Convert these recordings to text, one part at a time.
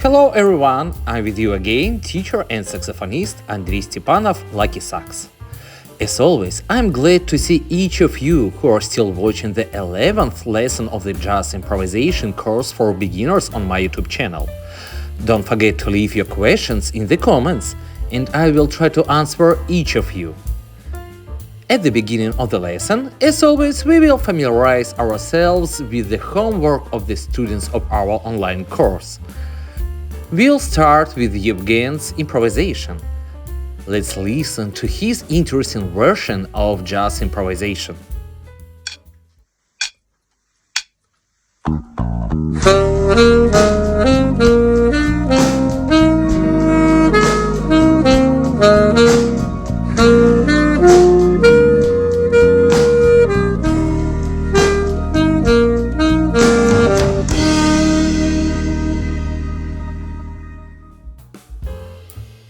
Hello everyone, I'm with you again, teacher and saxophonist Andrei Stepanov, LuckySAX. As always, I'm glad to see each of you who are still watching the 11th lesson of the jazz improvisation course for beginners on my YouTube channel. Don't forget to leave your questions in the comments, and I will try to answer each of you. At the beginning of the lesson, as always, we will familiarize ourselves with the homework of the students of our online course. We'll start with Eugene's improvisation. Let's listen to his interesting version of jazz improvisation.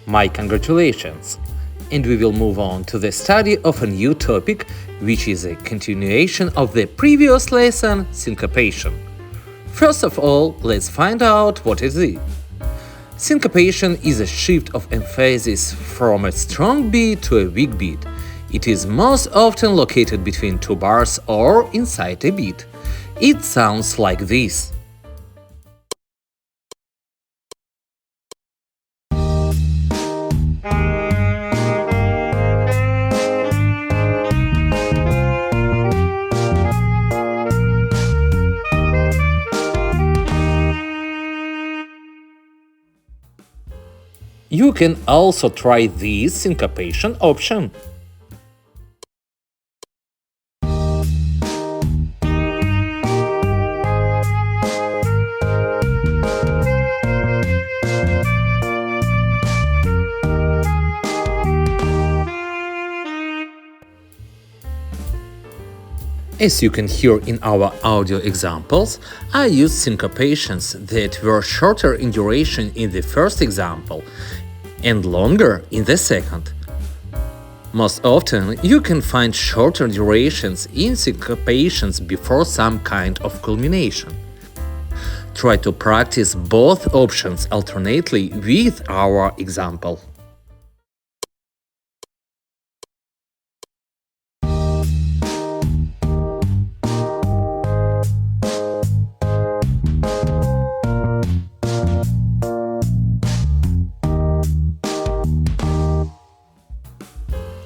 My congratulations! And we will move on to the study of a new topic, which is a continuation of the previous lesson, Syncopation. First of all, let's find out what it is. Syncopation is a shift of emphasis from a strong beat to a weak beat. It is most often located between two bars or inside a beat. It sounds like this. You can also try this syncopation option. As you can hear in our audio examples, I used syncopations that were shorter in duration in the first example and longer in the second. Most often, you can find shorter durations in syncopations before some kind of culmination. Try to practice both options alternately with our example.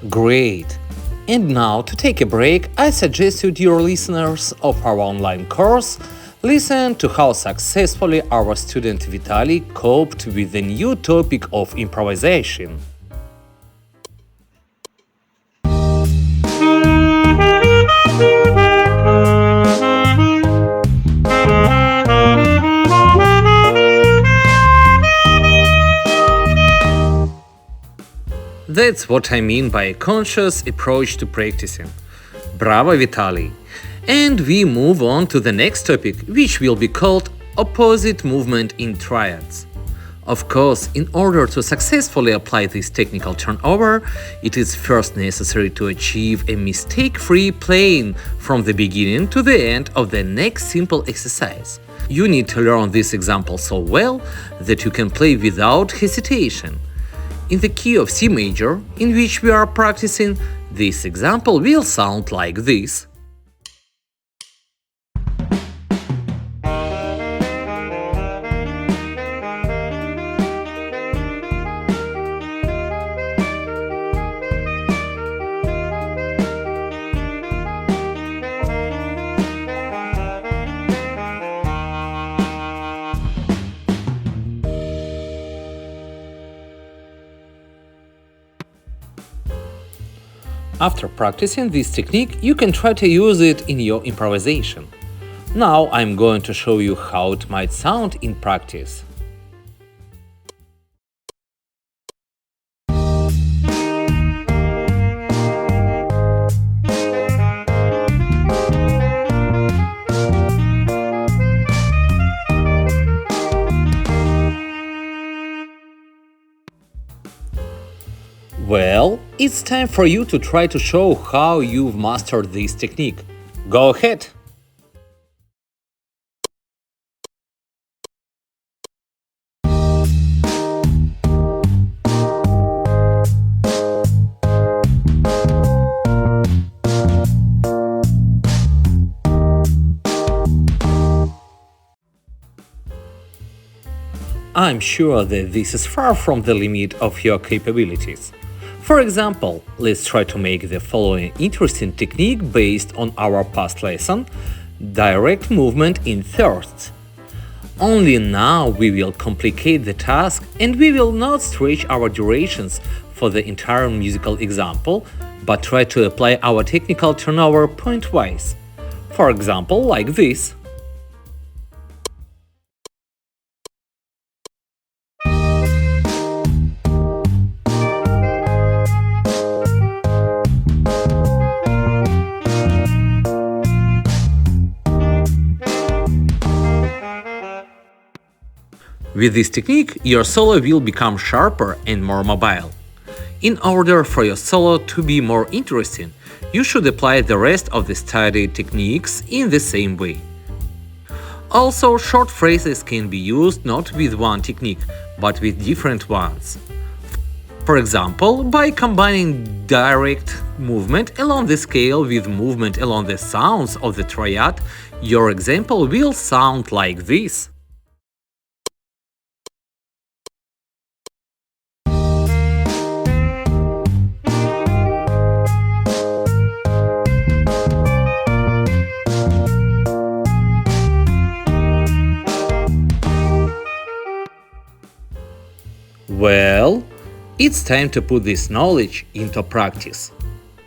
Great! And now, to take a break, I suggest you, dear listeners of our online course, listen to how successfully our student Vitaliy coped with the new topic of improvisation. That's what I mean by a conscious approach to practicing. Bravo, Vitaliy! And we move on to the next topic, which will be called opposite movement in triads. Of course, in order to successfully apply this technical turnover, it is first necessary to achieve a mistake-free playing from the beginning to the end of the next simple exercise. You need to learn this example so well that you can play without hesitation. In the key of C major, in which we are practicing, this example will sound like this. After practicing this technique, you can try to use it in your improvisation. Now I'm going to show you how it might sound in practice. Well, it's time for you to try to show how you've mastered this technique. Go ahead! I'm sure that this is far from the limit of your capabilities. For example, let's try to make the following interesting technique based on our past lesson: direct movement in thirds. Only now we will complicate the task and we will not stretch our durations for the entire musical example, but try to apply our technical turnover point-wise. For example, like this. With this technique, your solo will become sharper and more mobile. In order for your solo to be more interesting, you should apply the rest of the studied techniques in the same way. Also, short phrases can be used not with one technique, but with different ones. For example, by combining direct movement along the scale with movement along the sounds of the triad, your example will sound like this. Well, it's time to put this knowledge into practice.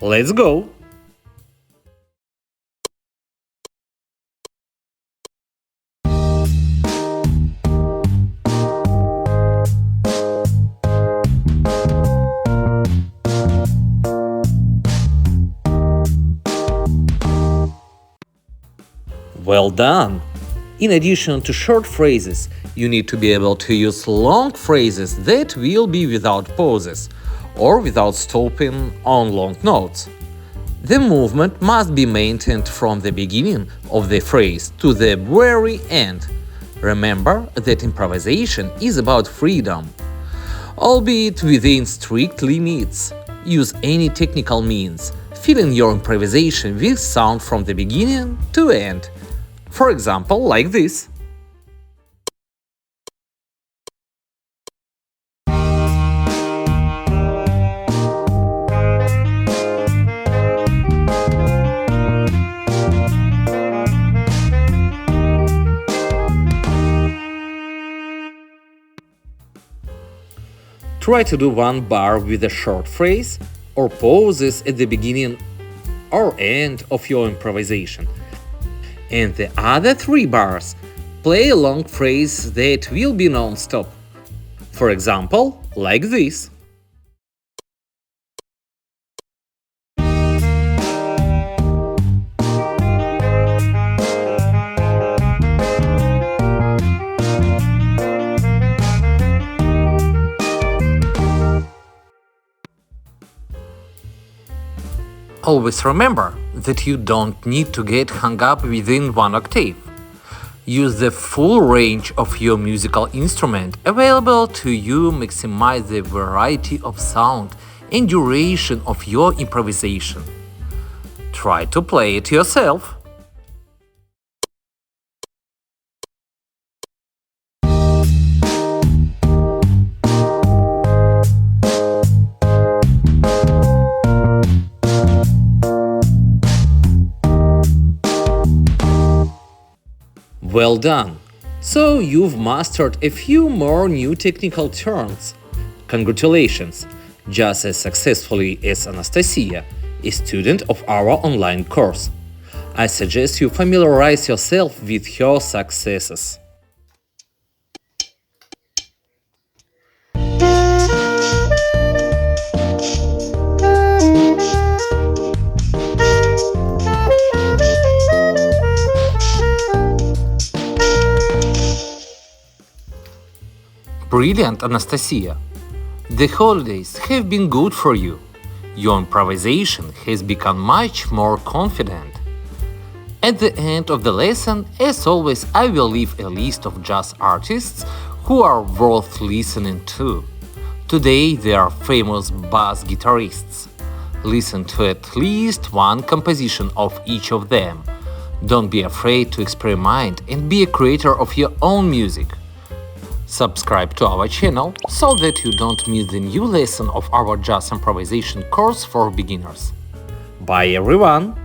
Let's go! Well done! In addition to short phrases, you need to be able to use long phrases that will be without pauses or without stopping on long notes. The movement must be maintained from the beginning of the phrase to the very end. Remember that improvisation is about freedom, albeit within strict limits. Use any technical means, filling your improvisation with sound from the beginning to end. For example, like this. Try to do one bar with a short phrase or pauses at the beginning or end of your improvisation. And the other 3 bars, play a long phrase that will be non-stop. For example, like this. Always remember that you don't need to get hung up within one octave. Use the full range of your musical instrument available to you, maximize the variety of sound and duration of your improvisation. Try to play it yourself. Well done! So you've mastered a few more new technical terms. Congratulations! Just as successfully as Anastasia, a student of our online course. I suggest you familiarize yourself with her successes. Brilliant, Anastasia! The holidays have been good for you. Your improvisation has become much more confident. At the end of the lesson, as always, I will leave a list of jazz artists who are worth listening to. Today they are famous bass guitarists. Listen to at least one composition of each of them. Don't be afraid to experiment and be a creator of your own music. Subscribe to our channel so that you don't miss the new lesson of our jazz improvisation course for beginners. Bye everyone!